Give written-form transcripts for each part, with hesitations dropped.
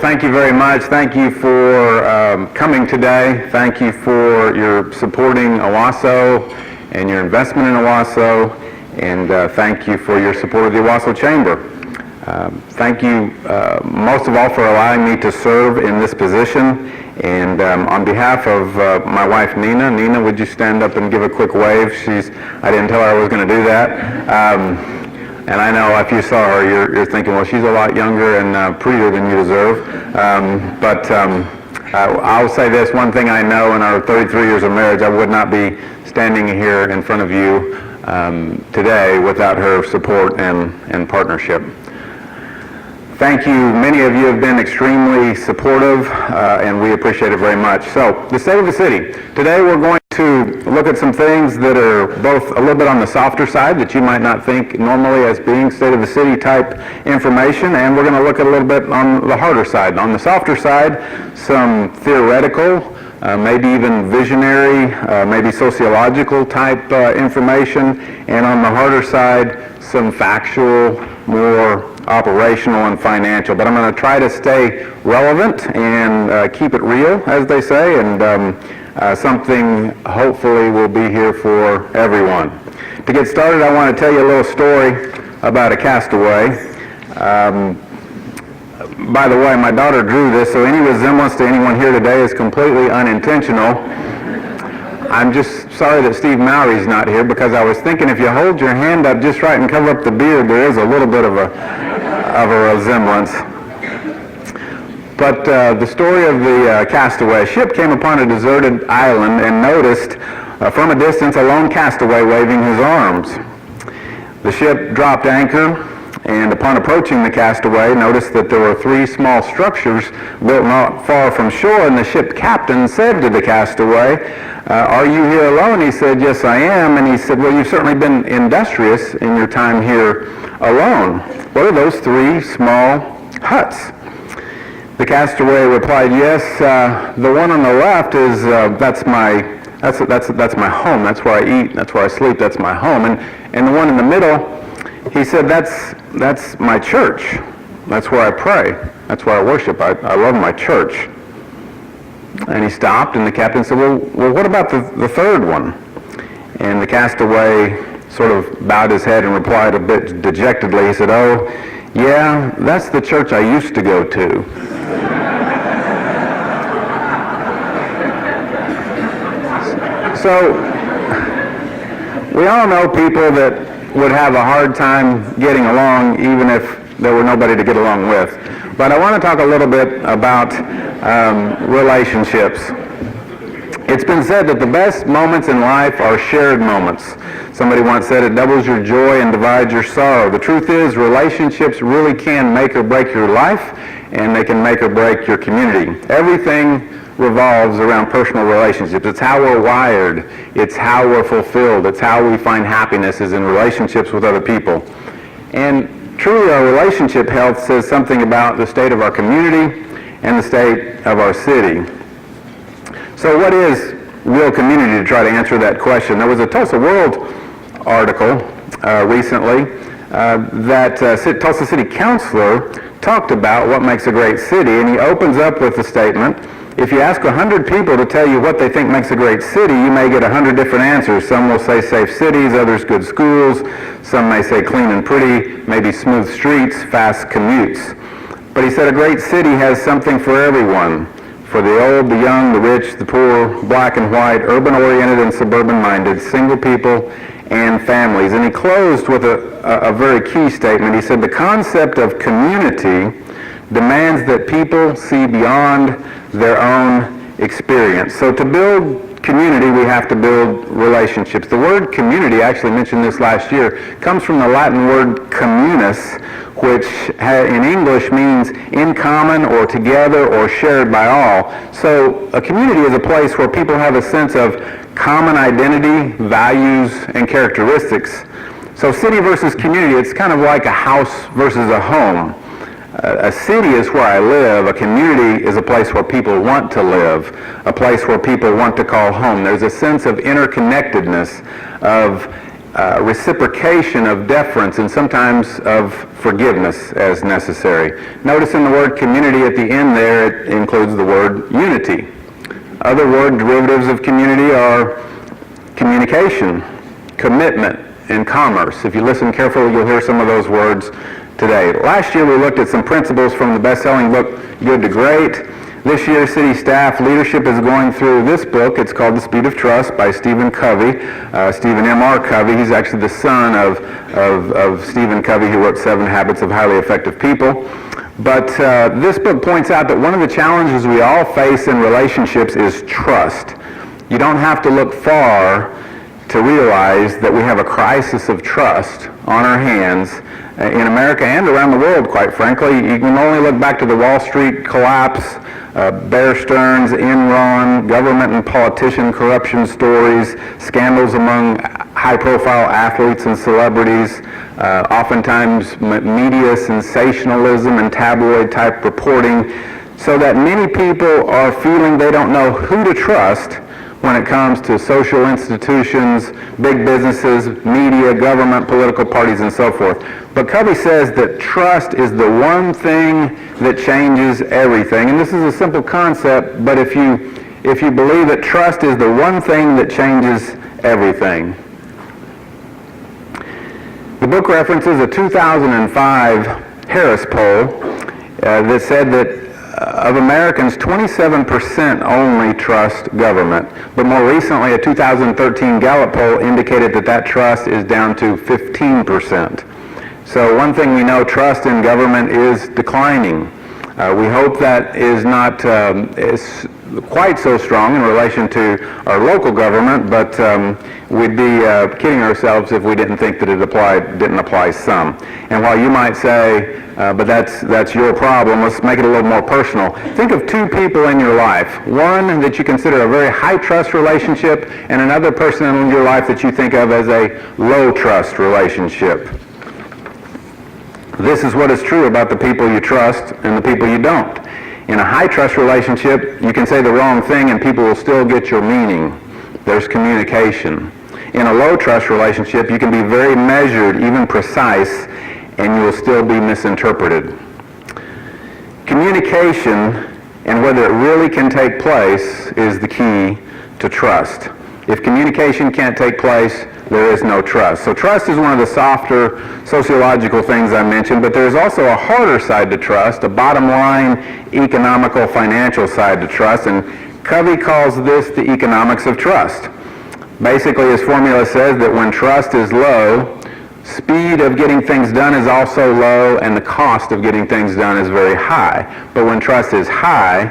thank you very much. Thank you for coming today. Thank you for your supporting Owasso and your investment in Owasso, and thank you for your support of the Owasso Chamber. Thank you most of all for allowing me to serve in this position. And on behalf of my wife Nina, would you stand up and give a quick wave? I didn't tell her I was going to do that. And I know if you saw her, you're thinking, well, she's a lot younger and prettier than you deserve. But I'll say this, one thing I know in our 33 years of marriage, I would not be standing here in front of you today without her support and partnership. Thank you. Many of you have been extremely supportive, and we appreciate it very much. So, the state of the city. Today we're going to look at some things that are both a little bit on the softer side that you might not think normally as being state of the city type information, and we're going to look at a little bit on the harder side. On the softer side, some theoretical, maybe even visionary, maybe sociological type information, and on the harder side, some factual, more operational and financial. But I'm going to try to stay relevant and keep it real, as they say, and something hopefully will be here for everyone. To get started, I want to tell you a little story about a castaway. By the way, my daughter drew this, so any resemblance to anyone here today is completely unintentional. I'm just sorry that Steve Mowry's not here, because I was thinking if you hold your hand up just right and cover up the beard, there is a little bit of a resemblance. But the story of the castaway. A ship came upon a deserted island and noticed from a distance a lone castaway waving his arms. The ship dropped anchor, and upon approaching the castaway, noticed that there were three small structures built not far from shore, and the ship captain said to the castaway, "Are you here alone?" He said, "Yes, I am." And he said, "Well, you've certainly been industrious in your time here alone. What are those three small huts?" The castaway replied, "Yes, the one on the left is that's my home. That's where I eat. That's where I sleep. That's my home. And the one in the middle," he said, that's my church. That's where I pray. That's where I worship. I love my church." And he stopped, and the captain said, well, what about the third one?" And the castaway sort of bowed his head and replied a bit dejectedly. He said, "Oh, yeah, that's the church I used to go to." So, we all know people that would have a hard time getting along even if there were nobody to get along with. But I want to talk a little bit about relationships. It's been said that the best moments in life are shared moments. Somebody once said it doubles your joy and divides your sorrow. The truth is, relationships really can make or break your life, and they can make or break your community. Everything revolves around personal relationships. It's how we're wired. It's how we're fulfilled. It's how we find happiness is in relationships with other people. And truly, our relationship health says something about the state of our community and the state of our city. So what is real community, to try to answer that question? There was a Tulsa World article recently that Tulsa City Councilor talked about what makes a great city, and he opens up with the statement, "If you ask 100 people to tell you what they think makes a great city, you may get 100 different answers. Some will say safe cities, others good schools, some may say clean and pretty, maybe smooth streets, fast commutes." But he said a great city has something for everyone, for the old, the young, the rich, the poor, black and white, urban-oriented and suburban-minded, single people and families. And he closed with a very key statement. He said, "The concept of community demands that people see beyond their own experience." So to build community, we have to build relationships. The word community, I actually mentioned this last year, comes from the Latin word communis, which in English means in common or together or shared by all. So a community is a place where people have a sense of common identity, values, and characteristics. So city versus community, it's kind of like a house versus a home. A city is where I live. A community is a place where people want to live, a place where people want to call home. There's a sense of interconnectedness, of reciprocation of deference and sometimes of forgiveness as necessary. Notice in the word community at the end there, it includes the word unity. Other word derivatives of community are communication, commitment, and commerce. If you listen carefully, you'll hear some of those words today. Last year we looked at some principles from the best-selling book Good to Great. This year, city staff leadership is going through this book. It's called The Speed of Trust by Stephen Covey. Stephen M.R. Covey, he's actually the son of Stephen Covey, who wrote 7 Habits of Highly Effective People. But this book points out that one of the challenges we all face in relationships is trust. You don't have to look far to realize that we have a crisis of trust on our hands in America and around the world, quite frankly. You can only look back to the Wall Street collapse, Bear Stearns, Enron, government and politician corruption stories, scandals among high-profile athletes and celebrities, oftentimes media sensationalism and tabloid-type reporting, so that many people are feeling they don't know who to trust when it comes to social institutions, big businesses, media, government, political parties, and so forth. But Covey says that trust is the one thing that changes everything. And this is a simple concept, but if you believe that trust is the one thing that changes everything. The book references a 2005 Harris poll that said that of Americans, 27% only trust government. But more recently, a 2013 Gallup poll indicated that trust is down to 15%. So one thing we know, trust in government is declining. We hope that is not is quite so strong in relation to our local government, but we'd be kidding ourselves if we didn't think that it didn't apply some. And while you might say, but that's your problem, let's make it a little more personal. Think of 2 people in your life. One that you consider a very high trust relationship, and another person in your life that you think of as a low trust relationship. This is what is true about the people you trust and the people you don't. In a high trust relationship, you can say the wrong thing and people will still get your meaning. There's communication. In a low trust relationship, you can be very measured, even precise, and you will still be misinterpreted. Communication and whether it really can take place is the key to trust. If communication can't take place, there is no trust. So trust is one of the softer sociological things I mentioned, but there's also a harder side to trust, a bottom line economical financial side to trust, and Covey calls this the economics of trust. Basically, his formula says that when trust is low, speed of getting things done is also low, and the cost of getting things done is very high. But when trust is high,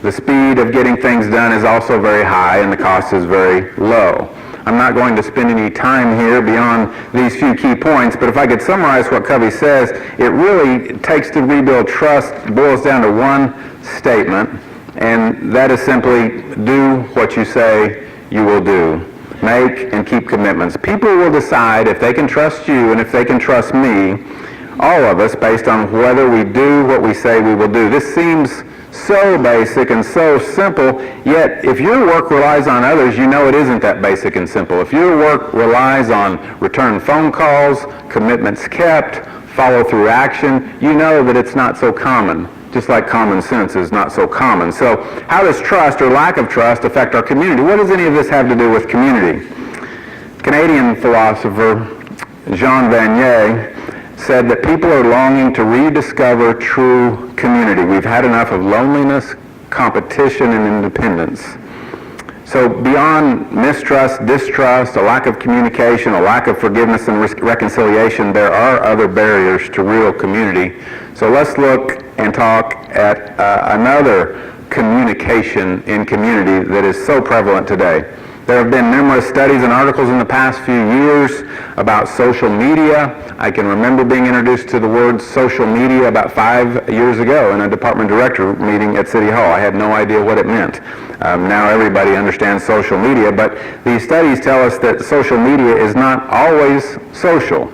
the speed of getting things done is also very high, and the cost is very low. I'm not going to spend any time here beyond these few key points, but if I could summarize what Covey says, it really takes to rebuild trust, boils down to one statement, and that is simply do what you say you will do. Make and keep commitments. People will decide if they can trust you and if they can trust me, all of us, based on whether we do what we say we will do. This seems so basic and so simple, yet if your work relies on others, you know it isn't that basic and simple. If your work relies on return phone calls, commitments kept, follow-through action, you know that it's not so common, just like common sense is not so common. So how does trust or lack of trust affect our community? What does any of this have to do with community? Canadian philosopher Jean Vanier said that people are longing to rediscover true community. We've had enough of loneliness, competition, and independence. So beyond mistrust, distrust, a lack of communication, a lack of forgiveness and reconciliation, there are other barriers to real community. So let's look and talk at another communication in community that is so prevalent today. There have been numerous studies and articles in the past few years about social media. I can remember being introduced to the word social media about 5 years ago in a department director meeting at City Hall. I had no idea what it meant. Now everybody understands social media, but these studies tell us that social media is not always social.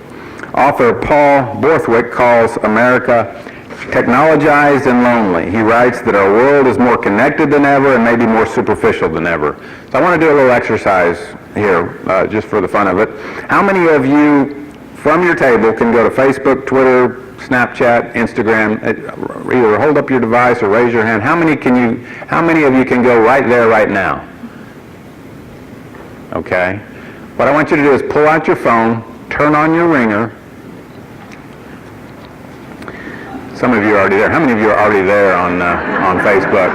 Author Paul Borthwick calls America technologized and lonely. He writes that our world is more connected than ever and maybe more superficial than ever. So I want to do a little exercise here, just for the fun of it. How many of you from your table can go to Facebook, Twitter, Snapchat, Instagram, either hold up your device or raise your hand? How many of you can go right there right now? Okay. What I want you to do is pull out your phone, turn on your ringer. Some of you are already there. How many of you are already there on Facebook?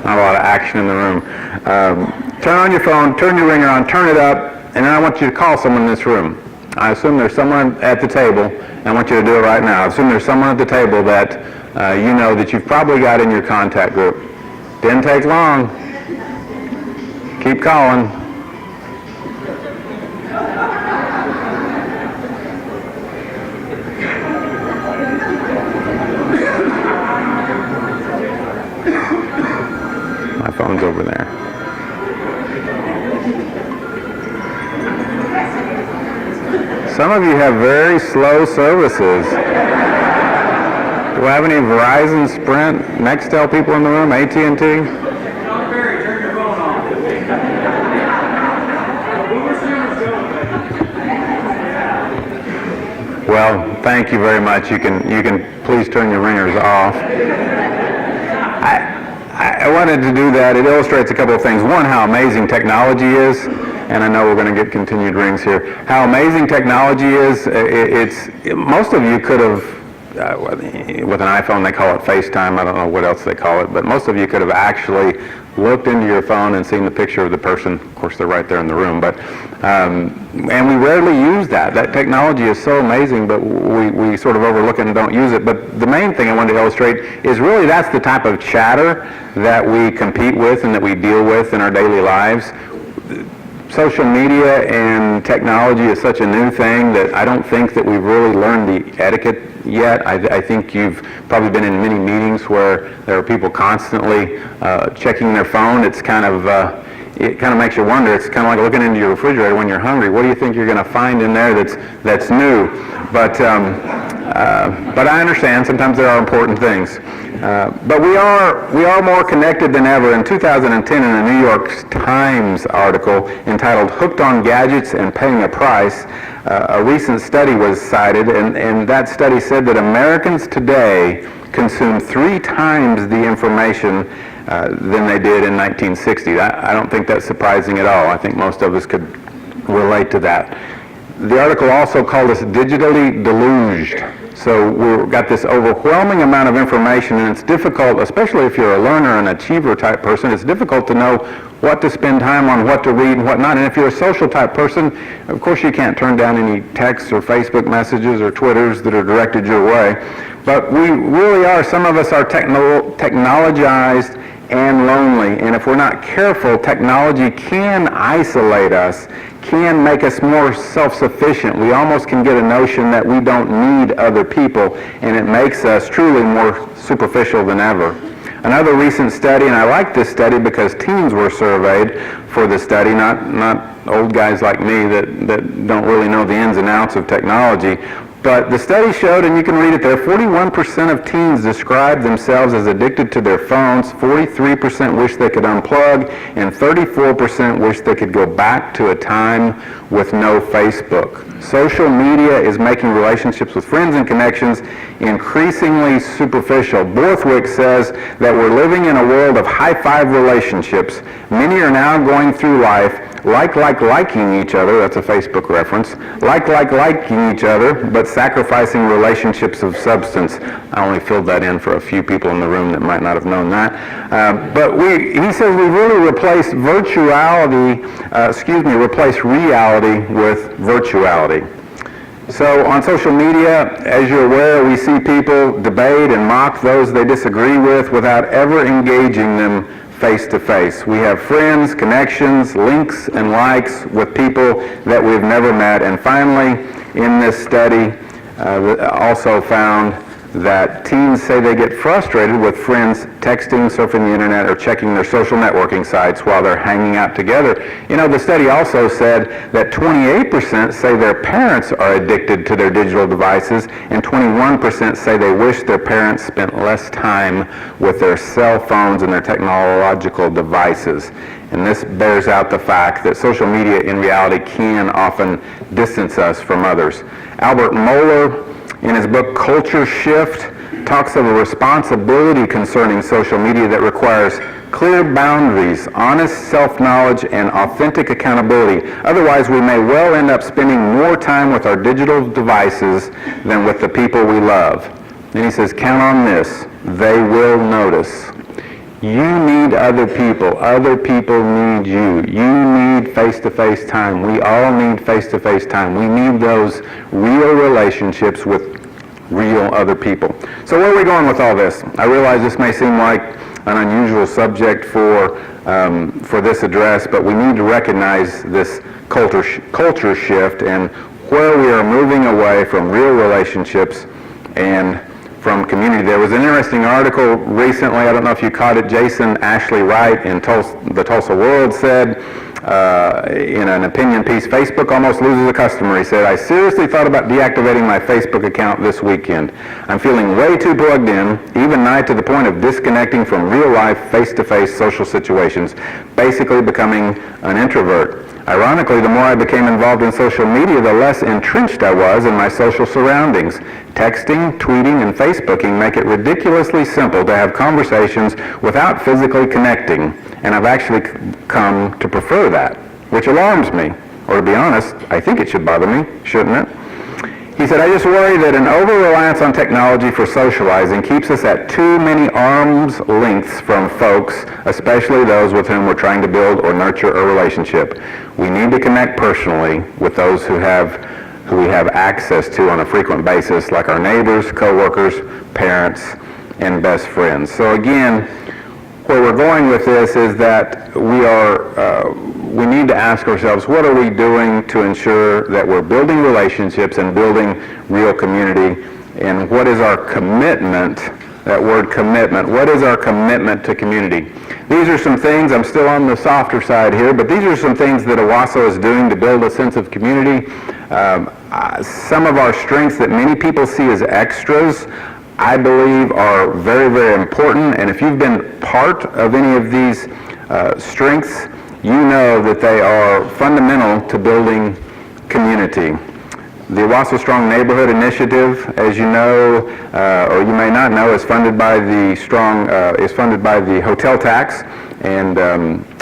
Not a lot of action in the room. Turn on your phone, turn your ringer on, turn it up, and then I want you to call someone in this room. I assume there's someone at the table, and I want you to do it right now. I assume there's someone at the table that you know that you've probably got in your contact group. Didn't take long. Keep calling. My phone's over there. Some of you have very slow services. Do I have any Verizon, Sprint, Nextel people in the room? AT&T? Well, thank you very much. You can please turn your ringers off. I wanted to do that. It illustrates a couple of things. One, how amazing technology is, and I know we're going to get continued rings here. How amazing technology is. Most of you could have, with an iPhone they call it FaceTime. I don't know what else they call it, but most of you could have actually looked into your phone and seen the picture of the person. Of course, they're right there in the room, but and we rarely use that. That technology is so amazing, but we sort of overlook it and don't use it. But the main thing I wanted to illustrate is really that's the type of chatter that we compete with and that we deal with in our daily lives. Social media and technology is such a new thing that I don't think that we've really learned the etiquette yet. I think you've probably been in many meetings where there are people constantly checking their phone. It's it kind of makes you wonder. It's kind of like looking into your refrigerator when you're hungry. What do you think you're going to find in there that's new? But I understand sometimes there are important things. But we are more connected than ever. In 2010, in a New York Times article entitled "Hooked on Gadgets and Paying a Price," a recent study was cited, and that study said that Americans today consume 3 times the information than they did in 1960. I don't think that's surprising at all. I think most of us could relate to that. The article also called us digitally deluged. So we've got this overwhelming amount of information, and it's difficult, especially if you're a learner and achiever type person, it's difficult to know what to spend time on, what to read, and what not. And if you're a social type person, of course you can't turn down any texts or Facebook messages or Twitters that are directed your way. But we really are, some of us are technologized and lonely. And if we're not careful, technology can isolate us, can make us more self-sufficient. We almost can get a notion that we don't need other people, and it makes us truly more superficial than ever. Another recent study, and I like this study because teens were surveyed for the study, not old guys like me that don't really know the ins and outs of technology. But the study showed, and you can read it there, 41% of teens described themselves as addicted to their phones, 43% wish they could unplug, and 34% wish they could go back to a time with no Facebook. Social media is making relationships with friends and connections increasingly superficial. Borthwick says that we're living in a world of high-five relationships. Many are now going through life liking each other, that's a Facebook reference, liking each other, but sacrificing relationships of substance. I only filled that in for a few people in the room that might not have known that. But he says we really replace replace reality with virtuality. So on social media, as you're aware, we see people debate and mock those they disagree with without ever engaging them face-to-face. We have friends, connections, links, and likes with people that we've never met. And finally, in this study, also found that teens say they get frustrated with friends texting, surfing the internet, or checking their social networking sites while they're hanging out together. You know, the study also said that 28% say their parents are addicted to their digital devices, and 21% say they wish their parents spent less time with their cell phones and their technological devices. And this bears out the fact that social media in reality can often distance us from others. Albert Mohler, in his book Culture Shift, talks of a responsibility concerning social media that requires clear boundaries, honest self-knowledge, and authentic accountability. Otherwise, we may well end up spending more time with our digital devices than with the people we love. And he says, count on this, they will notice. You need other people. Other people need you. You need face-to-face time. We all need face-to-face time. We need those real relationships with real other people. So where are we going with all this? I realize this may seem like an unusual subject for this address, but we need to recognize this culture shift and where we are moving away from real relationships and from community. There was an interesting article recently, I don't know if you caught it, Jason Ashley Wright in the Tulsa World said, in an opinion piece, Facebook almost loses a customer. He said, I seriously thought about deactivating my Facebook account this weekend. I'm feeling way too plugged in, even nigh to the point of disconnecting from real life, face-to-face social situations, basically becoming an introvert. Ironically, the more I became involved in social media, the less entrenched I was in my social surroundings. Texting, tweeting, and Facebooking make it ridiculously simple to have conversations without physically connecting, and I've actually come to prefer that, which alarms me. Or to be honest, I think it should bother me, shouldn't it? He said, I just worry that an over-reliance on technology for socializing keeps us at too many arm's lengths from folks, especially those with whom we're trying to build or nurture a relationship. We need to connect personally with those who we have access to on a frequent basis, like our neighbors, coworkers, parents, and best friends. So again, where we're going with this is that we need to ask ourselves, what are we doing to ensure that we're building relationships and building real community? And what is our commitment, that word commitment, what is our commitment to community? These are some things, I'm still on the softer side here, but these are some things that Owasso is doing to build a sense of community. Some of our strengths that many people see as extras, I believe are very, very important, and if you've been part of any of these strengths, you know that they are fundamental to building community. The Owasso Strong Neighborhood Initiative, as you know, or you may not know, is funded by the hotel tax, and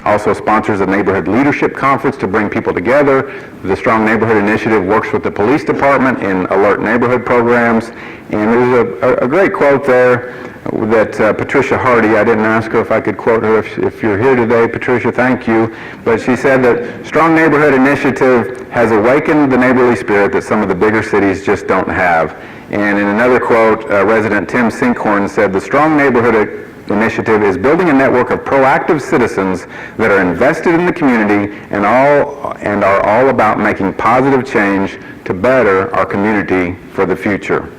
also sponsors a neighborhood leadership conference to bring people together. The Strong Neighborhood Initiative works with the police department in alert neighborhood programs. And there's a great quote there that Patricia Hardy, I didn't ask her if I could quote her. If you're here today, Patricia, thank you. But she said that Strong Neighborhood Initiative has awakened the neighborly spirit that some of the bigger cities just don't have. And in another quote, resident Tim Sinkhorn said, the Strong Neighborhood Initiative is building a network of proactive citizens that are invested in the community and are all about making positive change to better our community for the future.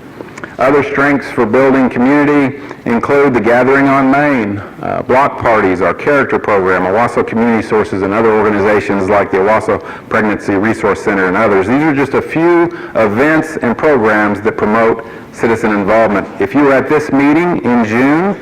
Other strengths for building community include the Gathering on Main, block parties, our character program, Owasso Community Sources, and other organizations like the Owasso Pregnancy Resource Center and others. These are just a few events and programs that promote citizen involvement. If you were at this meeting in June,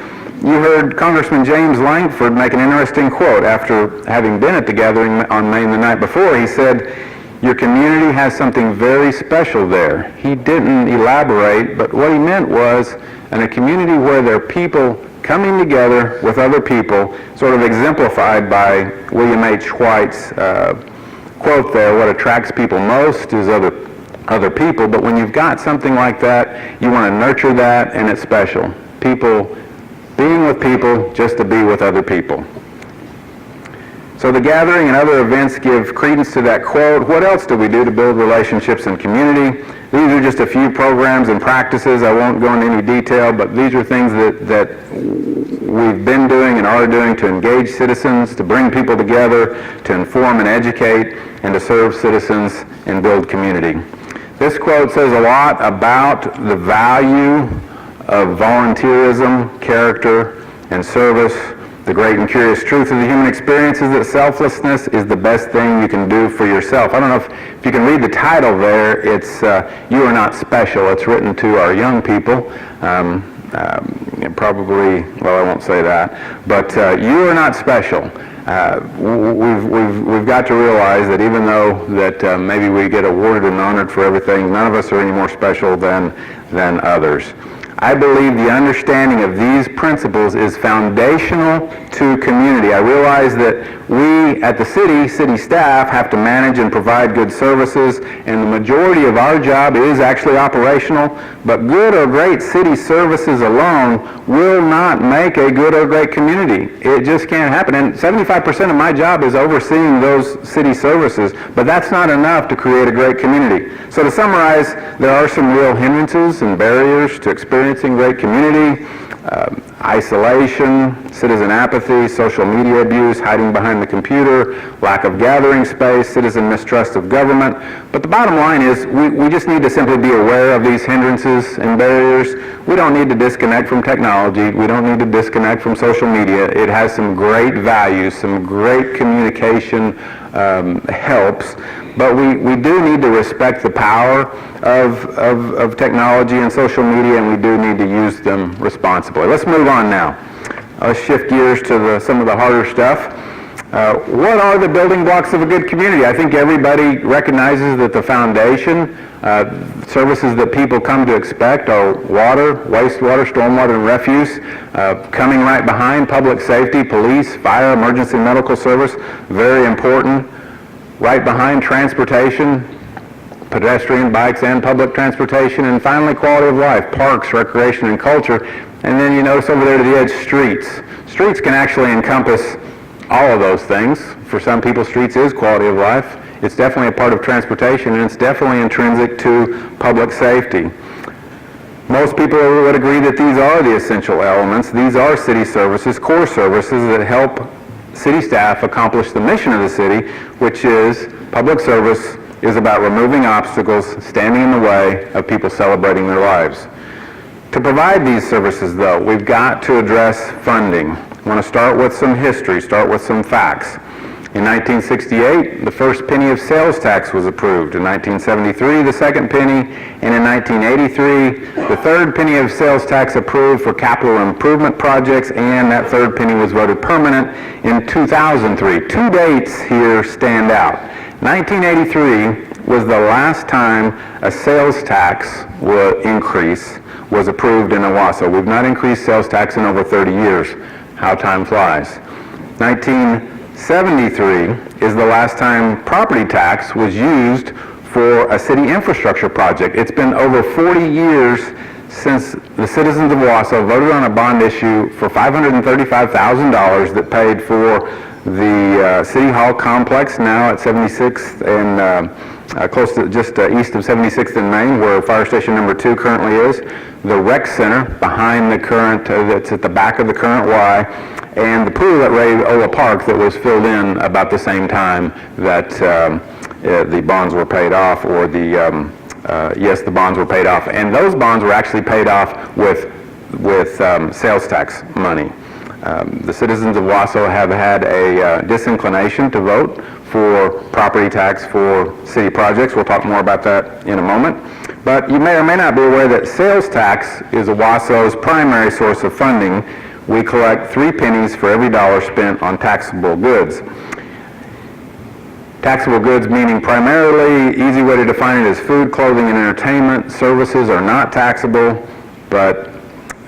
you heard Congressman James Langford make an interesting quote after having been at the Gathering on Main the night before. He said, your community has something very special there. He didn't elaborate, but what he meant was in a community where there are people coming together with other people, sort of exemplified by William H. White's quote there, what attracts people most is other people, but when you've got something like that, you want to nurture that, and it's special. People being with people just to be with other people. So the Gathering and other events give credence to that quote. What else do we do to build relationships and community? These are just a few programs and practices. I won't go into any detail, but these are things that we've been doing and are doing to engage citizens, to bring people together, to inform and educate, and to serve citizens and build community. This quote says a lot about the value of volunteerism, character, and service. The great and curious truth of the human experience is that selflessness is the best thing you can do for yourself. I don't know if you can read the title there. It's You Are Not Special. It's written to our young people. Probably, well, I won't say that, but you are not special. We've got to realize that even though that maybe we get awarded and honored for everything, none of us are any more special than others. I believe the understanding of these principles is foundational to community. I realize that we at the city staff have to manage and provide good services, and the majority of our job is actually operational, but good or great city services alone will not make a good or great community. It just can't happen. And 75% of my job is overseeing those city services, but that's not enough to create a great community. So to summarize, there are some real hindrances and barriers to experiencing great community. Isolation, citizen apathy, social media abuse, hiding behind the computer, lack of gathering space, citizen mistrust of government. But the bottom line is we just need to simply be aware of these hindrances and barriers. We don't need to disconnect from technology. We don't need to disconnect from social media. It has some great values, some great communication helps. But we do need to respect the power of technology and social media, and we do need to use them responsibly. Let's move on now. Let's shift gears to some of the harder stuff. What are the building blocks of a good community? I think everybody recognizes that the foundation, services that people come to expect are water, wastewater, stormwater, and refuse. Coming right behind, public safety, police, fire, emergency medical service, very important. Right behind, transportation, pedestrian, bikes, and public transportation. And finally, quality of life, parks, recreation, and culture. And then you notice over there to the edge, streets. Streets can actually encompass all of those things. For some people, streets is quality of life. It's definitely a part of transportation, and it's definitely intrinsic to public safety. Most people would agree that these are the essential elements. These are city services, core services that help city staff accomplish the mission of the city, which is public service is about removing obstacles standing in the way of people celebrating their lives. To provide these services, though, we've got to address funding. I want to start with some history, start with some facts. In 1968, the first penny of sales tax was approved. In 1973, the second penny. And in 1983, the third penny of sales tax approved for capital improvement projects, and that third penny was voted permanent in 2003. Two dates here stand out. 1983 was the last time a sales tax increase was approved in Owasso. We've not increased sales tax in over 30 years. How time flies. 1973 is the last time property tax was used for a city infrastructure project. It's been over 40 years since the citizens of Owasso voted on a bond issue for $535,000 that paid for the City Hall complex now at 76th and close to just east of 76th and Main, where Fire Station number 2 currently is, the rec center behind the current, that's at the back of the current Y, and the pool at Ray Ola Park that was filled in about the same time that the bonds were paid off, or yes, the bonds were paid off. And those bonds were actually paid off with sales tax money. The citizens of Owasso have had a disinclination to vote for property tax for city projects. We'll talk more about that in a moment. But you may or may not be aware that sales tax is Owasso's primary source of funding. We collect 3 pennies for every dollar spent on taxable goods. Taxable goods meaning primarily, easy way to define it is food, clothing, and entertainment. Services are not taxable, but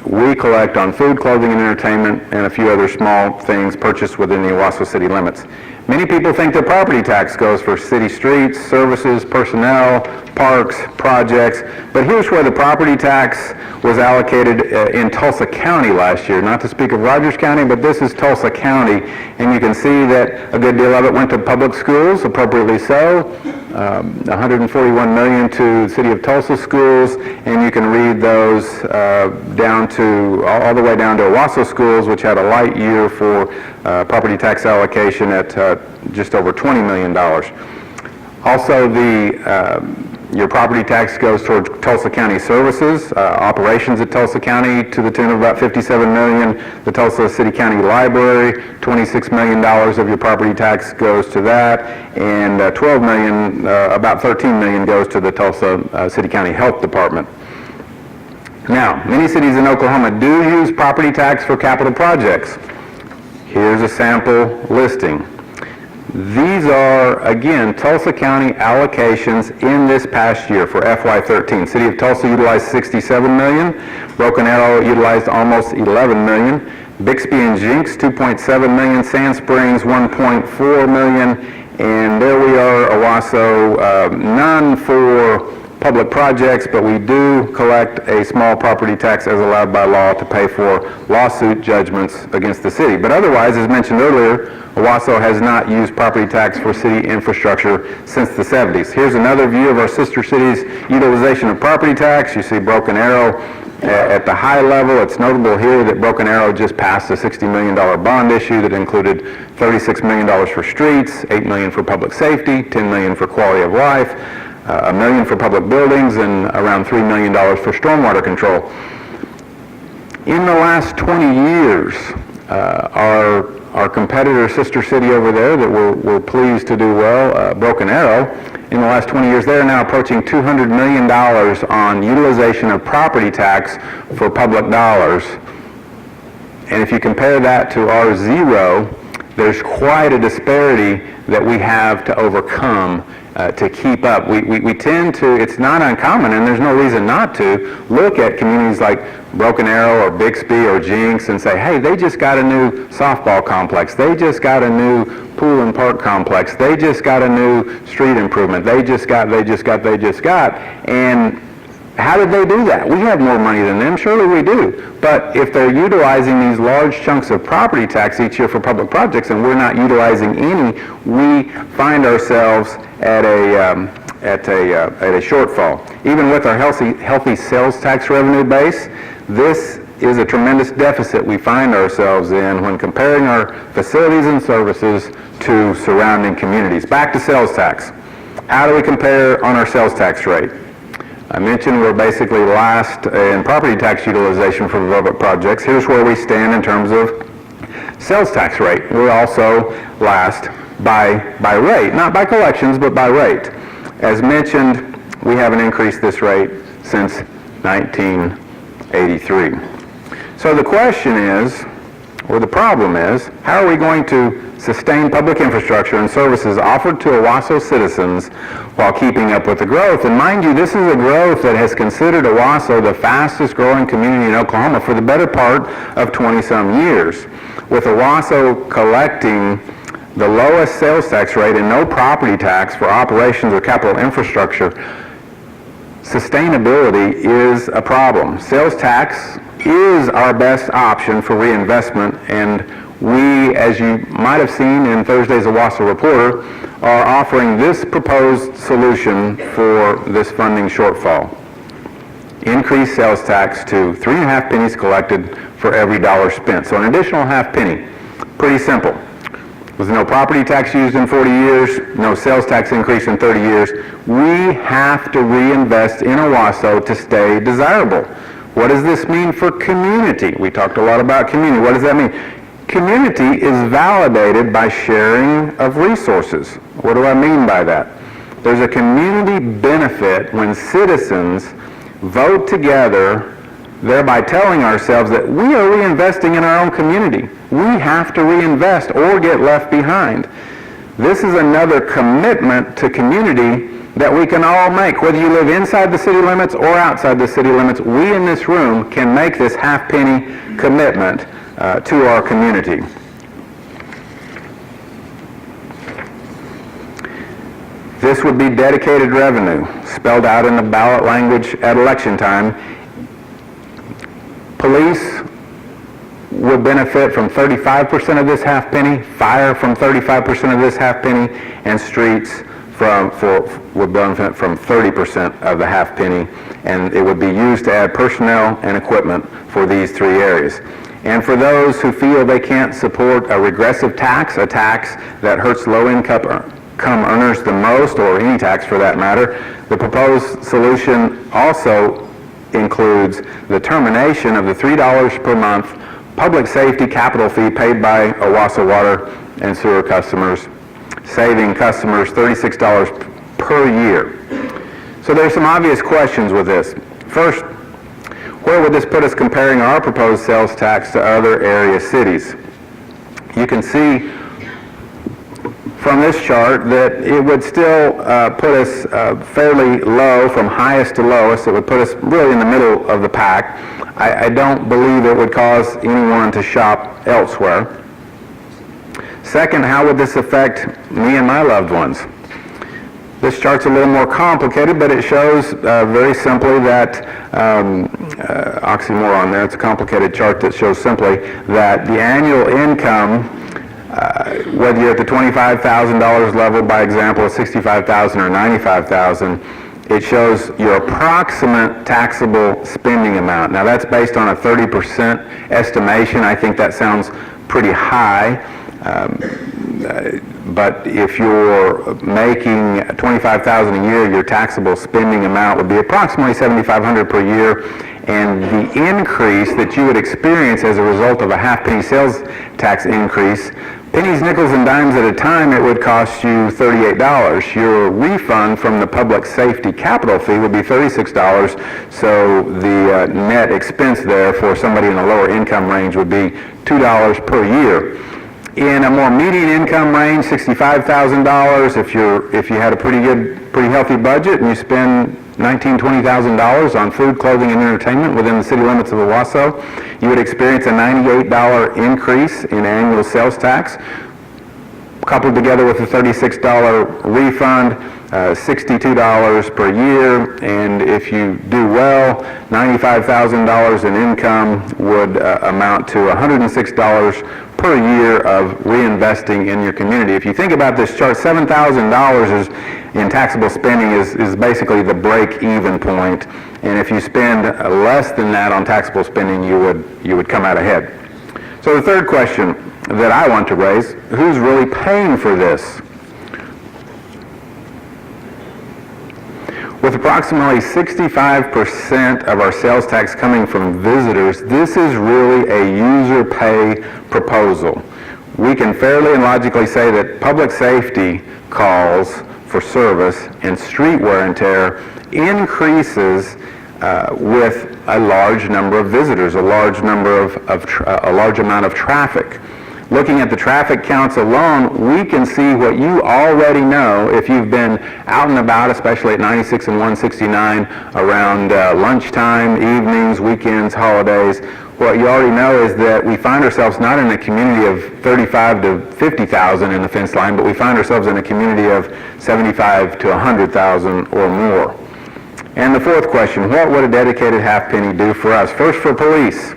we collect on food, clothing, and entertainment, and a few other small things purchased within the Owasso city limits. Many people think that property tax goes for city streets, services, personnel, parks, projects, but here's where the property tax was allocated in Tulsa County last year. Not to speak of Rogers County, but this is Tulsa County, and you can see that a good deal of it went to public schools, appropriately so. $141 million to the City of Tulsa schools, and you can read those down to all the way down to Owasso schools, which had a light year for property tax allocation at just over $20 million. Also, Your property tax goes towards Tulsa County services, operations at Tulsa County to the tune of about $57 million. The Tulsa City County Library, $26 million of your property tax goes to that, and $12 million, about $13 million goes to the Tulsa City County Health Department. Now, many cities in Oklahoma do use property tax for capital projects. Here's a sample listing. These are, again, Tulsa County allocations in this past year for FY13. City of Tulsa utilized $67 million. Broken Arrow utilized almost $11 million. Bixby and Jinx, $2.7 million. Sand Springs, $1.4 million. And there we are, Owasso, none for public projects, but we do collect a small property tax as allowed by law to pay for lawsuit judgments against the city. But otherwise, as mentioned earlier, Owasso has not used property tax for city infrastructure since the 70s. Here's another view of our sister cities' utilization of property tax. You see Broken Arrow at the high level. It's notable here that Broken Arrow just passed a $60 million bond issue that included $36 million for streets, $8 million for public safety, $10 million for quality of life, $1 million for public buildings, and around $3 million for stormwater control. In the last 20 years, our competitor sister city over there that we're pleased to do well, Broken Arrow, in the last 20 years, they're now approaching $200 million on utilization of property tax for public dollars. And if you compare that to our zero, there's quite a disparity that we have to overcome to keep up. We tend to, it's not uncommon, and there's no reason not to, look at communities like Broken Arrow or Bixby or Jinx and say, hey, they just got a new softball complex. They just got a new pool and park complex. They just got a new street improvement. They just got. And how did they do that? We have more money than them. Surely we do. But if they're utilizing these large chunks of property tax each year for public projects and we're not utilizing any, we find ourselves at a shortfall. Even with our healthy sales tax revenue base, this is a tremendous deficit we find ourselves in when comparing our facilities and services to surrounding communities. Back to sales tax. How do we compare on our sales tax rate? I mentioned we're basically last in property tax utilization for public projects. Here's where we stand in terms of sales tax rate. We're also last by rate, not by collections, but by rate. As mentioned, we haven't increased this rate since 1983. So the question is, or the problem is, how are we going to sustain public infrastructure and services offered to Owasso citizens while keeping up with the growth? And mind you, this is a growth that has considered Owasso the fastest growing community in Oklahoma for the better part of 20-some years. With Owasso collecting the lowest sales tax rate and no property tax for operations or capital infrastructure, sustainability is a problem. Sales tax is our best option for reinvestment, and we, as you might have seen in Thursday's Owasso Reporter, are offering this proposed solution for this funding shortfall. Increase sales tax to 3.5 pennies collected for every dollar spent. So an additional half penny. Pretty simple. With no property tax used in 40 years, no sales tax increase in 30 years, we have to reinvest in Owasso to stay desirable. What does this mean for community? We talked a lot about community. What does that mean? Community is validated by sharing of resources. What do I mean by that? There's a community benefit when citizens vote together, thereby telling ourselves that we are reinvesting in our own community. We have to reinvest or get left behind. This is another commitment to community that we can all make. Whether you live inside the city limits or outside the city limits, we in this room can make this half penny commitment to our community. This would be dedicated revenue, spelled out in the ballot language at election time. Police would benefit from 35% of this half penny, fire from 35% of this half penny, and streets would benefit from 30% of the half penny, and it would be used to add personnel and equipment for these three areas. And for those who feel they can't support a regressive tax, a tax that hurts low-income income earners the most, or any tax for that matter. The proposed solution also includes the termination of the $3 per month public safety capital fee paid by Owasso water and sewer customers, saving customers $36 per year. So there's some obvious questions with this. First, where would this put us comparing our proposed sales tax to other area cities? You can see from this chart that it would still put us fairly low from highest to lowest. It would put us really in the middle of the pack. I don't believe it would cause anyone to shop elsewhere. Second, how would this affect me and my loved ones? This chart's a little more complicated, but it shows very simply that, oxymoron there, it's a complicated chart that shows simply that the annual income, whether you're at the $25,000 level, by example, of $65,000 or $95,000, it shows your approximate taxable spending amount. Now that's based on a 30% estimation. I think that sounds pretty high. But if you're making $25,000 a year, your taxable spending amount would be approximately $7,500 per year, and the increase that you would experience as a result of a half-penny sales tax increase, pennies, nickels, and dimes at a time, it would cost you $38. Your refund from the public safety capital fee would be $36, so the net expense there for somebody in the lower income range would be $2 per year. In a more median income range, $65,000, if you had a pretty healthy budget and you spend $19,000, $20,000 on food, clothing, and entertainment within the city limits of Owasso, you would experience a $98 increase in annual sales tax, coupled together with a $36 refund, $62 per year, and if you do well, $95,000 in income would amount to $106 per year of reinvesting in your community. If you think about this chart, $7,000 in taxable spending is basically the break-even point, and if you spend less than that on taxable spending, you would come out ahead. So the third question that I want to raise, who's really paying for this? With approximately 65% of our sales tax coming from visitors, this is really a user pay proposal. We can fairly and logically say that public safety calls for service and street wear and tear increases with a large number of visitors, a large amount of traffic. Looking at the traffic counts alone, we can see what you already know if you've been out and about, especially at 96 and 169 around lunchtime, evenings, weekends, holidays. What you already know is that we find ourselves not in a community of 35 to 50,000 in the fence line, but we find ourselves in a community of 75 to 100,000 or more. And the fourth question, what would a dedicated half penny do for us? First, for police.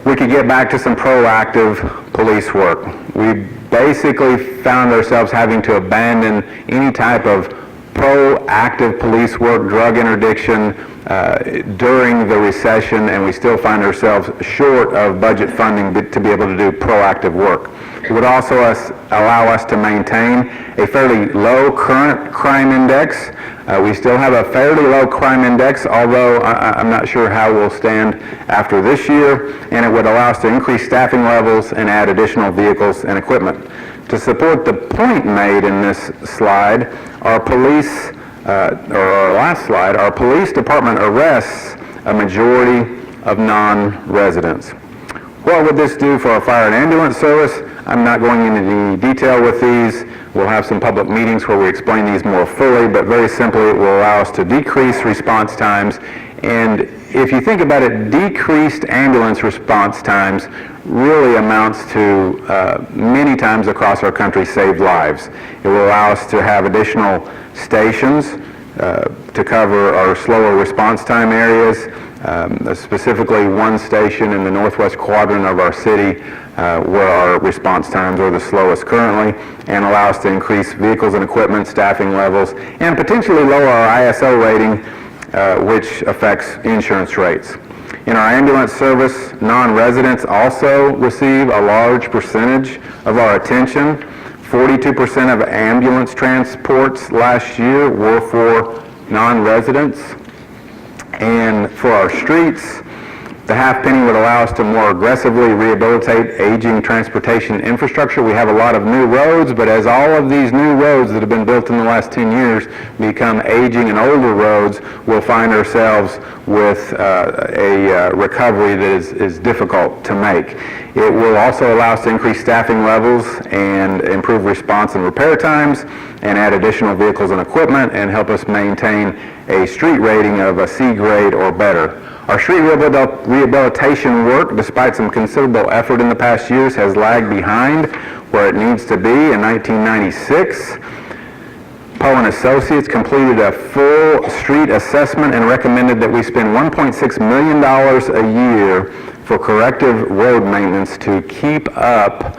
We could get back to some proactive police work. We basically found ourselves having to abandon any type of proactive police work, drug interdiction during the recession, and we still find ourselves short of budget funding to be able to do proactive work. It would also allow us to maintain a fairly low current crime index. We still have a fairly low crime index, although I'm not sure how we'll stand after this year, and it would allow us to increase staffing levels and add additional vehicles and equipment. To support the point made in this slide, our police department arrests a majority of non-residents. What would this do for our fire and ambulance service? I'm not going into any detail with these. We'll have some public meetings where we explain these more fully, but very simply it will allow us to decrease response times. And if you think about it, decreased ambulance response times really amounts to many times across our country saved lives. It will allow us to have additional stations to cover our slower response time areas, specifically one station in the northwest quadrant of our city where our response times are the slowest currently, and allow us to increase vehicles and equipment, staffing levels, and potentially lower our ISO rating, which affects insurance rates. In our ambulance service, non-residents also receive a large percentage of our attention. 42% of ambulance transports last year were for non-residents. And for our streets, the half penny would allow us to more aggressively rehabilitate aging transportation infrastructure. We have a lot of new roads, but as all of these new roads that have been built in the last 10 years become aging and older roads, we'll find ourselves with a recovery that is difficult to make. It will also allow us to increase staffing levels and improve response and repair times and add additional vehicles and equipment and help us maintain a street rating of a C grade or better. Our street rehabilitation work, despite some considerable effort in the past years, has lagged behind where it needs to be. In 1996, Poe and Associates completed a full street assessment and recommended that we spend $1.6 million a year for corrective road maintenance to keep up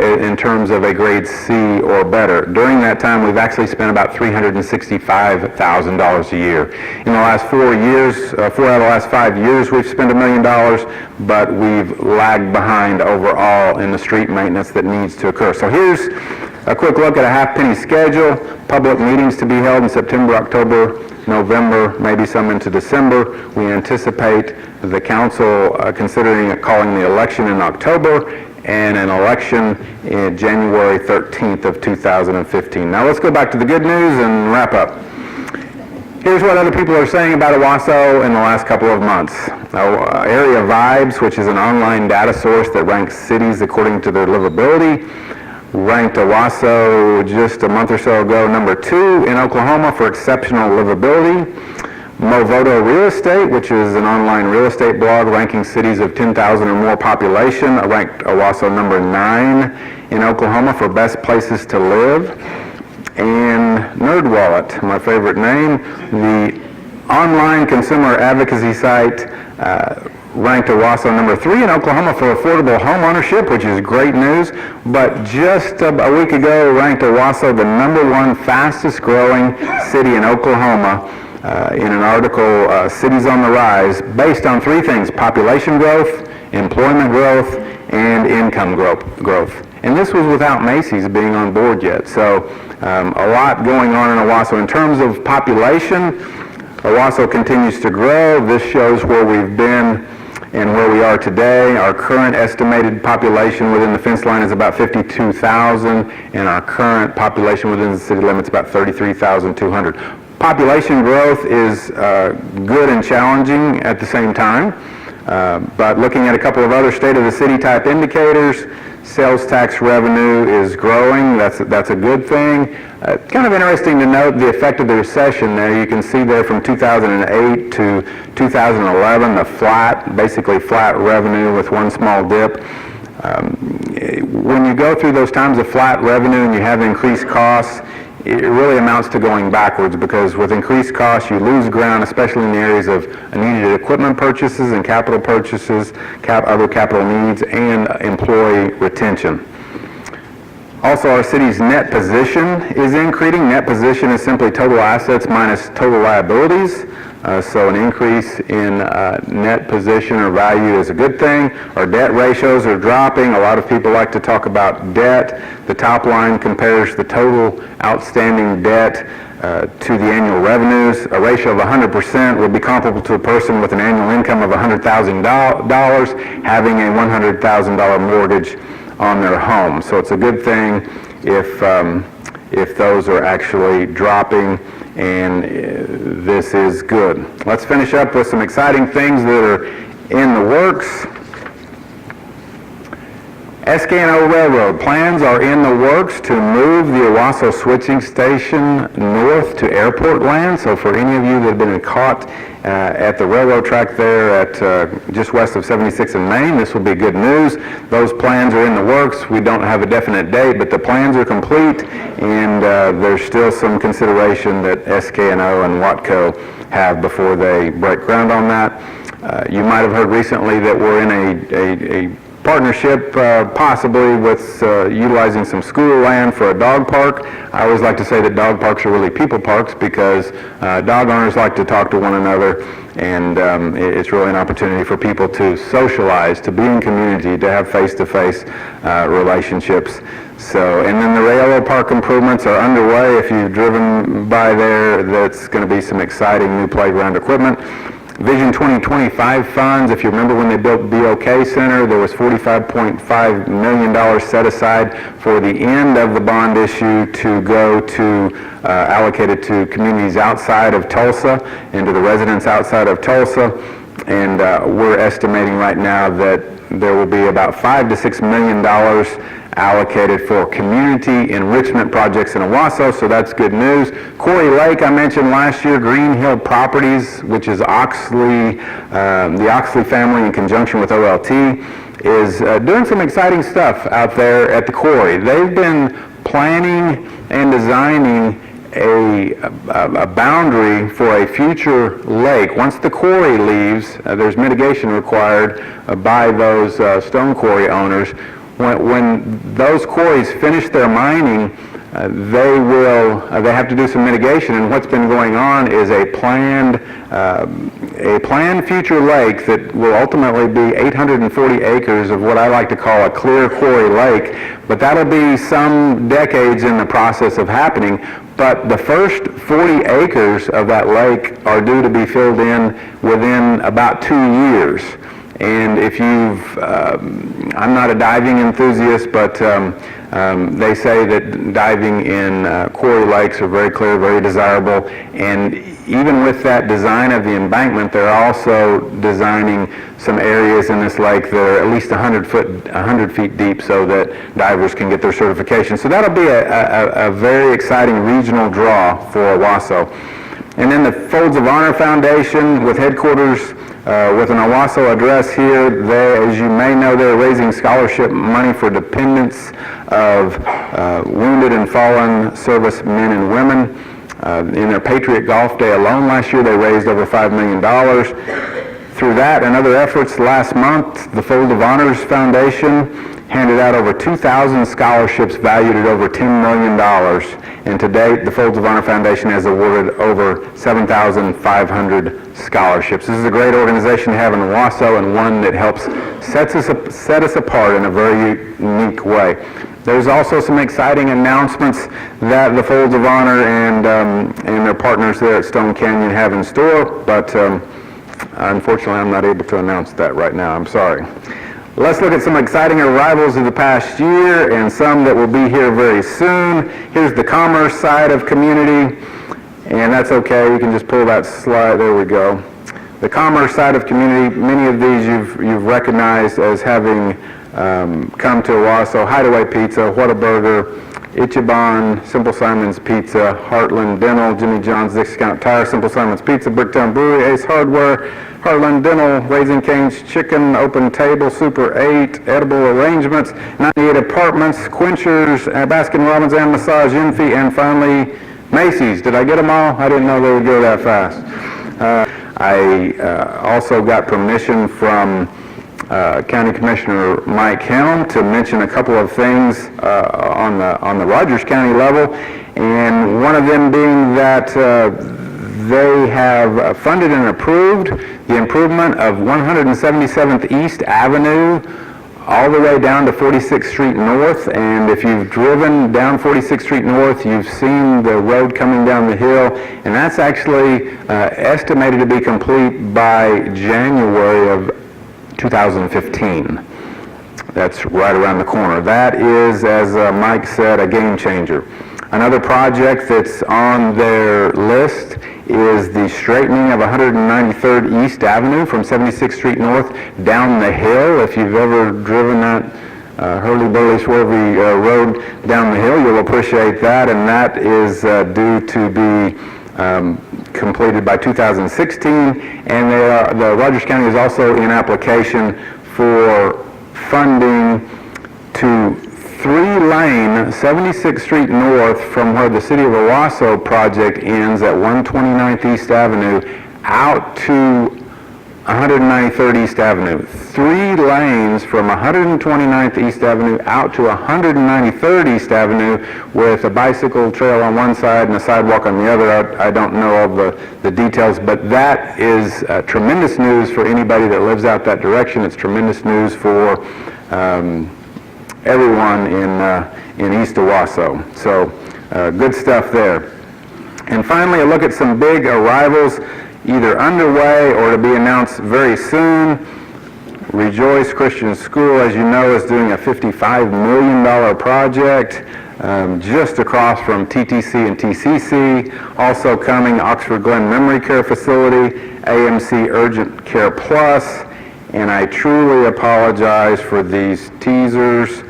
in terms of a grade C or better. During that time, we've actually spent about $365,000 a year. In the last 4 years, 4 out of the last 5 years, we've spent $1 million, but we've lagged behind overall in the street maintenance that needs to occur. So here's a quick look at a half penny schedule. Public meetings to be held in September, October, November, maybe some into December. We anticipate the council considering calling the election in October and an election in January 13th of 2015. Now let's go back to the good news and wrap up. Here's what other people are saying about Owasso in the last couple of months. Area Vibes, which is an online data source that ranks cities according to their livability, ranked Owasso just a month or so ago number 2 in Oklahoma for exceptional livability. Movoto Real Estate, which is an online real estate blog ranking cities of 10,000 or more population, ranked Owasso number 9 in Oklahoma for best places to live. And NerdWallet, my favorite name, the online consumer advocacy site, ranked Owasso number 3 in Oklahoma for affordable home ownership, which is great news, but just a week ago ranked Owasso the number 1 fastest growing city in Oklahoma in an article, Cities on the Rise, based on 3 things: population growth, employment growth, and income growth. And this was without Macy's being on board yet. So a lot going on in Owasso. In terms of population, Owasso continues to grow. This shows where we've been and where we are today. Our current estimated population within the fence line is about 52,000, and our current population within the city limits about 33,200. Population growth is good and challenging at the same time, but looking at a couple of other state of the city type indicators, sales tax revenue is growing. That's a good thing. Kind of interesting to note the effect of the recession there. You can see there from 2008 to 2011, the basically flat revenue with one small dip. When you go through those times of flat revenue and you have increased costs, it really amounts to going backwards, because with increased costs you lose ground, especially in the areas of needed equipment purchases and capital purchases, other capital needs, and employee retention. Also, our city's net position is increasing. Net position is simply total assets minus total liabilities. So an increase in net position or value is a good thing. Our debt ratios are dropping. A lot of people like to talk about debt. The top line compares the total outstanding debt to the annual revenues. A ratio of 100% would be comparable to a person with an annual income of $100,000 having a $100,000 mortgage on their home. So it's a good thing if those are actually dropping, and this is good. Let's finish up with some exciting things that are in the works. SK&O Railroad plans are in the works to move the Owasso switching station north to airport land. So for any of you that have been caught at the railroad track there at just west of 76 in Maine, this will be good news. Those plans are in the works. We don't have a definite date, but the plans are complete, and there's still some consideration that SK&O and Watco have before they break ground on that. You might have heard recently that we're in a partnership possibly with utilizing some school land for a dog park. I always like to say that dog parks are really people parks because dog owners like to talk to one another, and it's really an opportunity for people to socialize, to be in community, to have face-to-face relationships. So, and then the Railroad Park improvements are underway. If you've driven by there, that's going to be some exciting new playground equipment. Vision 2025 funds, if you remember when they built BOK Center, there was $45.5 million set aside for the end of the bond issue to go to, allocated to communities outside of Tulsa and to the residents outside of Tulsa. And we're estimating right now that there will be about $5 to $6 million allocated for community enrichment projects in Owasso, so that's good news. Quarry Lake, I mentioned last year, Green Hill Properties, which is Oxley, the Oxley family in conjunction with OLT, is doing some exciting stuff out there at the quarry. They've been planning and designing a boundary for a future lake. Once the quarry leaves, there's mitigation required by those stone quarry owners. When those quarries finish their mining, they have to do some mitigation, and what's been going on is a planned future lake that will ultimately be 840 acres of what I like to call a clear quarry lake, but that'll be some decades in the process of happening. But the first 40 acres of that lake are due to be filled in within about 2 years. And if I'm not a diving enthusiast, but they say that diving in quarry lakes are very clear, very desirable. And even with that design of the embankment, they're also designing some areas in this lake that are at least 100 feet deep so that divers can get their certification. So that'll be a very exciting regional draw for Owasso. And then the Folds of Honor Foundation with headquarters with an Owasso address here. They, as you may know, they're raising scholarship money for dependents of wounded and fallen service men and women. In their Patriot Golf Day alone last year, they raised over $5 million. Through that and other efforts last month, the Fold of Honors Foundation handed out over 2,000 scholarships valued at over $10 million. And to date, the Folds of Honor Foundation has awarded over 7,500 scholarships. This is a great organization to have in Owasso, and one that helps set us apart in a very unique way. There's also some exciting announcements that the Folds of Honor and their partners there at Stone Canyon have in store, but unfortunately I'm not able to announce that right now. I'm sorry. Let's look at some exciting arrivals of the past year and some that will be here very soon. Here's the commerce side of community, and that's okay. You can just pull that slide. There we go. The commerce side of community, many of these you've recognized as having come to Owasso. Hideaway Pizza, Whataburger, Ichiban, Simple Simon's Pizza, Heartland Dental, Jimmy John's Discount Tire, Simple Simon's Pizza, Bricktown Brewery, Ace Hardware, Heartland Dental, Raising Cane's Chicken, Open Table, Super 8, Edible Arrangements, 98 Apartments, Quenchers, Baskin Robbins and Massage Envy, and finally Macy's. Did I get them all? I didn't know they would go that fast. I also got permission from County Commissioner Mike Helm to mention a couple of things on the Rogers County level, and one of them being that they have funded and approved the improvement of 177th East Avenue all the way down to 46th Street North. And if you've driven down 46th Street North, you've seen the road coming down the hill, and that's actually estimated to be complete by January of 2015. That's right around the corner. That is, as Mike said, a game changer. Another project that's on their list is the straightening of 193rd East Avenue from 76th Street North down the hill. If you've ever driven that hurly-burly, swervy road down the hill, you'll appreciate that, and that is due to be completed by 2016, and the Rogers County is also in application for funding to 3-lane 76th Street North from where the City of Owasso project ends at 129th East Avenue out to 193rd East Avenue. 3 lanes from 129th East Avenue out to 193rd East Avenue with a bicycle trail on one side and a sidewalk on the other. I don't know all the details, but that is tremendous news for anybody that lives out that direction. It's tremendous news for everyone in East Owasso. So good stuff there. And finally, a look at some big arrivals, either underway or to be announced very soon. Rejoice Christian School, as you know, is doing a $55 million project just across from TTC and TCC. Also coming, Oxford Glen Memory Care Facility, AMC Urgent Care Plus, and I truly apologize for these teasers.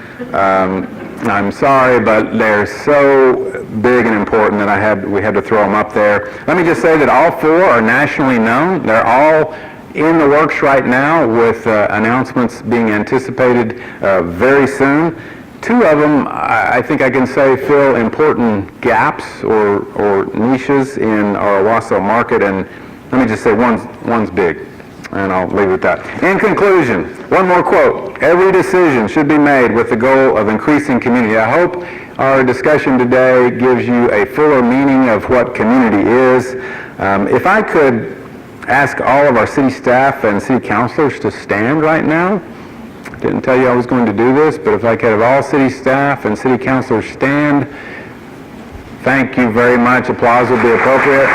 I'm sorry, but they're so big and important that we had to throw them up there. Let me just say that all 4 are nationally known. They're all in the works right now with announcements being anticipated very soon. 2 of them, I think I can say, fill important gaps or niches in our Owasso market, and let me just say one's big. And I'll leave it at that. In conclusion, one more quote. Every decision should be made with the goal of increasing community. I hope our discussion today gives you a fuller meaning of what community is. If I could ask all of our city staff and city councilors to stand right now. I didn't tell you I was going to do this, but if I could have all city staff and city councilors stand. Thank you very much. Applause would be appropriate.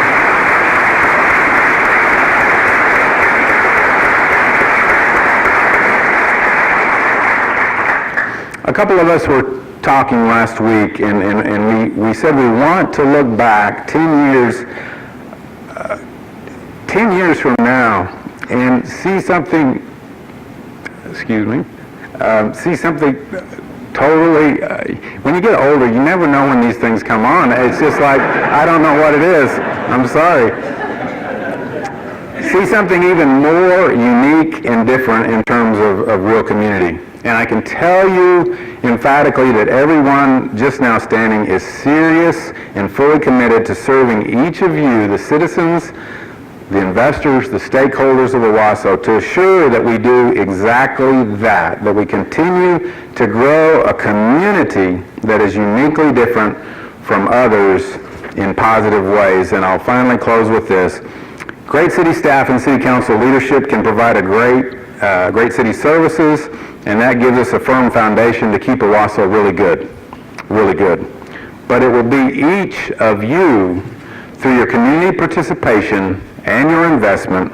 A couple of us were talking last week, and we said we want to look back 10 years from now and see something, see something totally, when you get older, you never know when these things come on. It's just like, I don't know what it is. I'm sorry. See something even more unique and different in terms of real community. And I can tell you emphatically that everyone just now standing is serious and fully committed to serving each of you, the citizens, the investors, the stakeholders of Owasso, to assure that we do exactly that we continue to grow a community that is uniquely different from others in positive ways. And I'll finally close with this. Great city staff and city council leadership can provide great city services, and that gives us a firm foundation to keep Owasso really good. But it will be each of you, through your community participation and your investment,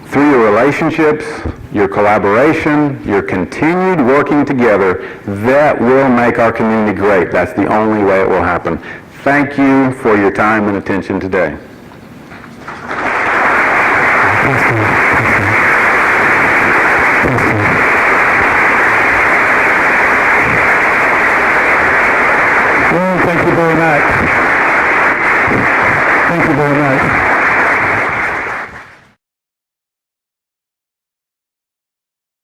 through your relationships, your collaboration, your continued working together, that will make our community great. That's the only way it will happen. Thank you for your time and attention today. Thank you very much. Thank you very much.